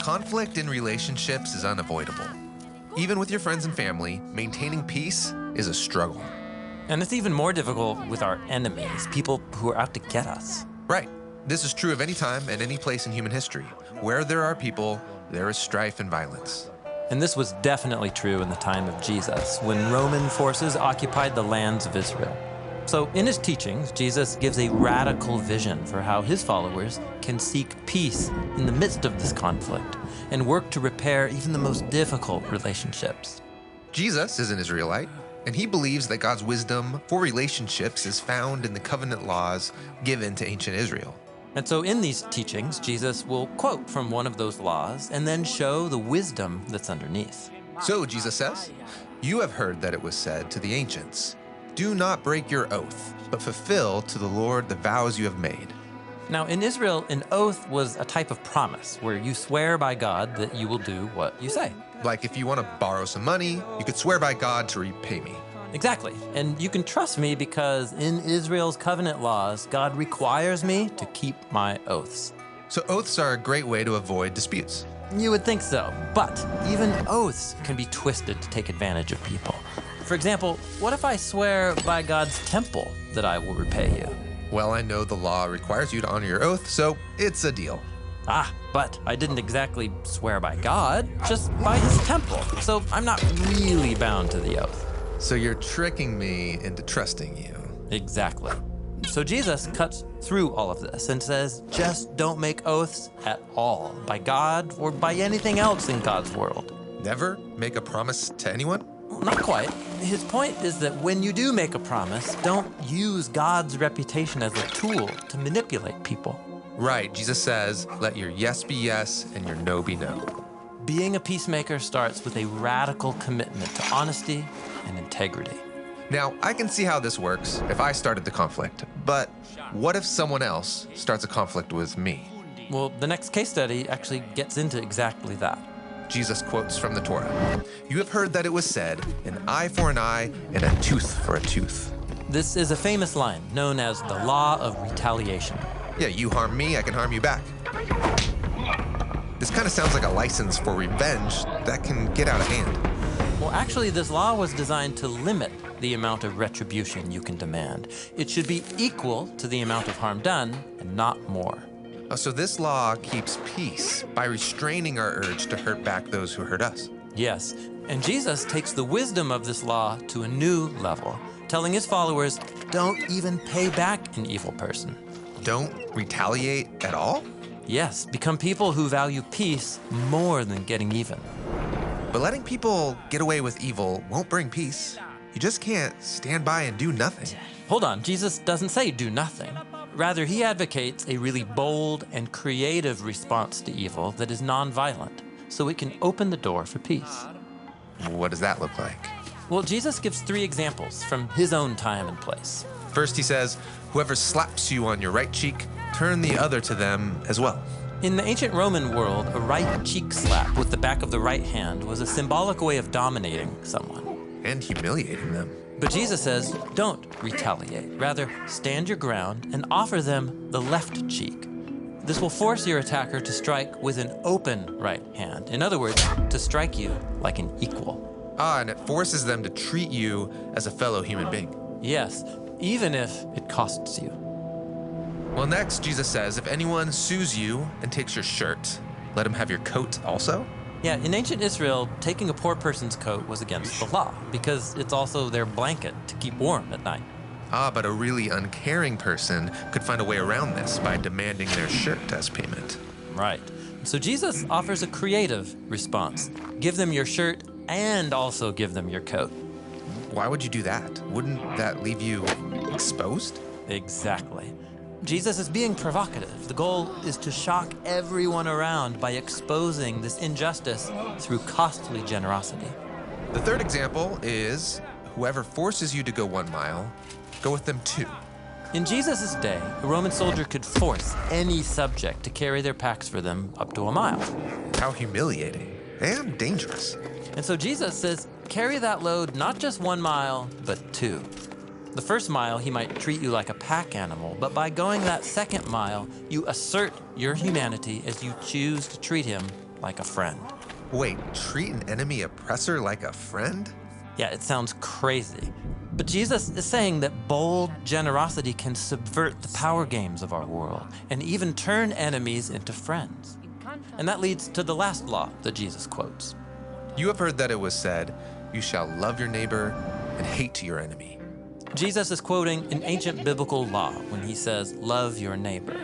Conflict in relationships is unavoidable. Even with your friends and family, maintaining peace is a struggle. And it's even more difficult with our enemies, people who are out to get us. Right. This is true of any time and any place in human history. Where there are people, there is strife and violence. And this was definitely true in the time of Jesus, when Roman forces occupied the lands of Israel. So in his teachings, Jesus gives a radical vision for how his followers can seek peace in the midst of this conflict and work to repair even the most difficult relationships. Jesus is an Israelite, and he believes that God's wisdom for relationships is found in the covenant laws given to ancient Israel. And so in these teachings, Jesus will quote from one of those laws and then show the wisdom that's underneath. So Jesus says, "You have heard that it was said to the ancients, 'Do not break your oath, but fulfill to the Lord the vows you have made.'" Now, in Israel, an oath was a type of promise where you swear by God that you will do what you say. Like if you want to borrow some money, you could swear by God to repay me. Exactly. And you can trust me because in Israel's covenant laws, God requires me to keep my oaths. So oaths are a great way to avoid disputes. You would think so, but even oaths can be twisted to take advantage of people. For example, what if I swear by God's temple that I will repay you? Well, I know the law requires you to honor your oath, so it's a deal. But I didn't exactly swear by God, just by his temple. So I'm not really bound to the oath. So you're tricking me into trusting you. Exactly. So Jesus cuts through all of this and says, just don't make oaths at all, by God or by anything else in God's world. Never make a promise to anyone? Not quite. His point is that when you do make a promise, don't use God's reputation as a tool to manipulate people. Right, Jesus says, let your yes be yes and your no be no. Being a peacemaker starts with a radical commitment to honesty and integrity. Now, I can see how this works if I started the conflict, but what if someone else starts a conflict with me? Well, the next case study actually gets into exactly that. Jesus quotes from the Torah, "You have heard that it was said, an eye for an eye and a tooth for a tooth." This is a famous line known as the law of retaliation. Yeah, you harm me, I can harm you back. This kind of sounds like a license for revenge that can get out of hand. Well, actually, this law was designed to limit the amount of retribution you can demand. It should be equal to the amount of harm done and not more. So this law keeps peace by restraining our urge to hurt back those who hurt us. Yes, and Jesus takes the wisdom of this law to a new level, telling his followers, don't even pay back an evil person. Don't retaliate at all? Yes, become people who value peace more than getting even. But letting people get away with evil won't bring peace. You just can't stand by and do nothing. Hold on, Jesus doesn't say do nothing. Rather, he advocates a really bold and creative response to evil that is nonviolent, so it can open the door for peace. What does that look like? Well, Jesus gives 3 examples from his own time and place. First, he says, whoever slaps you on your right cheek, turn the other to them as well. In the ancient Roman world, a right cheek slap with the back of the right hand was a symbolic way of dominating someone. And humiliating them. But Jesus says, don't retaliate. Rather, stand your ground and offer them the left cheek. This will force your attacker to strike with an open right hand. In other words, to strike you like an equal. And it forces them to treat you as a fellow human being. Yes, even if it costs you. Well, next, Jesus says, if anyone sues you and takes your shirt, let him have your coat also. Yeah, in ancient Israel, taking a poor person's coat was against the law because it's also their blanket to keep warm at night. But a really uncaring person could find a way around this by demanding their shirt as payment. Right. So Jesus offers a creative response. Give them your shirt and also give them your coat. Why would you do that? Wouldn't that leave you exposed? Exactly. Jesus is being provocative. The goal is to shock everyone around by exposing this injustice through costly generosity. The third example is whoever forces you to go 1 mile, go with them 2. In Jesus' day, a Roman soldier could force any subject to carry their packs for them up to 1 mile. How humiliating and dangerous. And so Jesus says, carry that load not just 1 mile, but 2. The first mile, he might treat you like a pack animal, but by going that second mile, you assert your humanity as you choose to treat him like a friend. Wait, treat an enemy oppressor like a friend? Yeah, it sounds crazy. But Jesus is saying that bold generosity can subvert the power games of our world and even turn enemies into friends. And that leads to the last law that Jesus quotes. You have heard that it was said, you shall love your neighbor and hate your enemy. Jesus is quoting an ancient biblical law when he says, love your neighbor.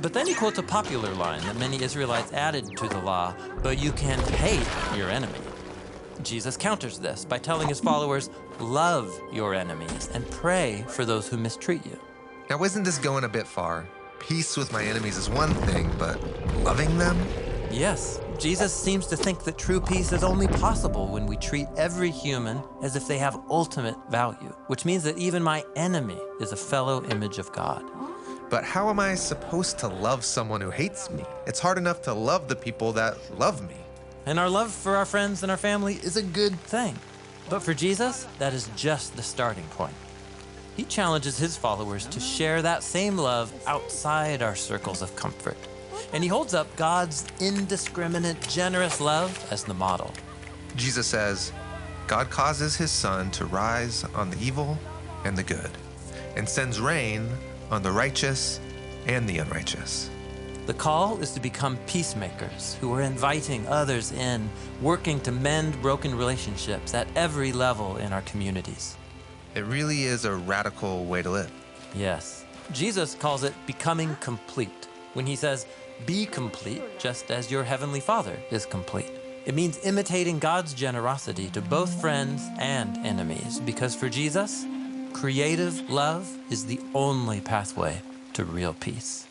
But then he quotes a popular line that many Israelites added to the law, but you can hate your enemy. Jesus counters this by telling his followers, love your enemies and pray for those who mistreat you. Now, isn't this going a bit far? Peace with my enemies is one thing, but loving them? Yes, Jesus seems to think that true peace is only possible when we treat every human as if they have ultimate value, which means that even my enemy is a fellow image of God. But how am I supposed to love someone who hates me? It's hard enough to love the people that love me. And our love for our friends and our family is a good thing. But for Jesus, that is just the starting point. He challenges his followers to share that same love outside our circles of comfort. And he holds up God's indiscriminate, generous love as the model. Jesus says, God causes his sun to rise on the evil and the good, and sends rain on the righteous and the unrighteous. The call is to become peacemakers who are inviting others in, working to mend broken relationships at every level in our communities. It really is a radical way to live. Yes. Jesus calls it becoming complete when he says, be complete just as your heavenly Father is complete. It means imitating God's generosity to both friends and enemies, because for Jesus, creative love is the only pathway to real peace.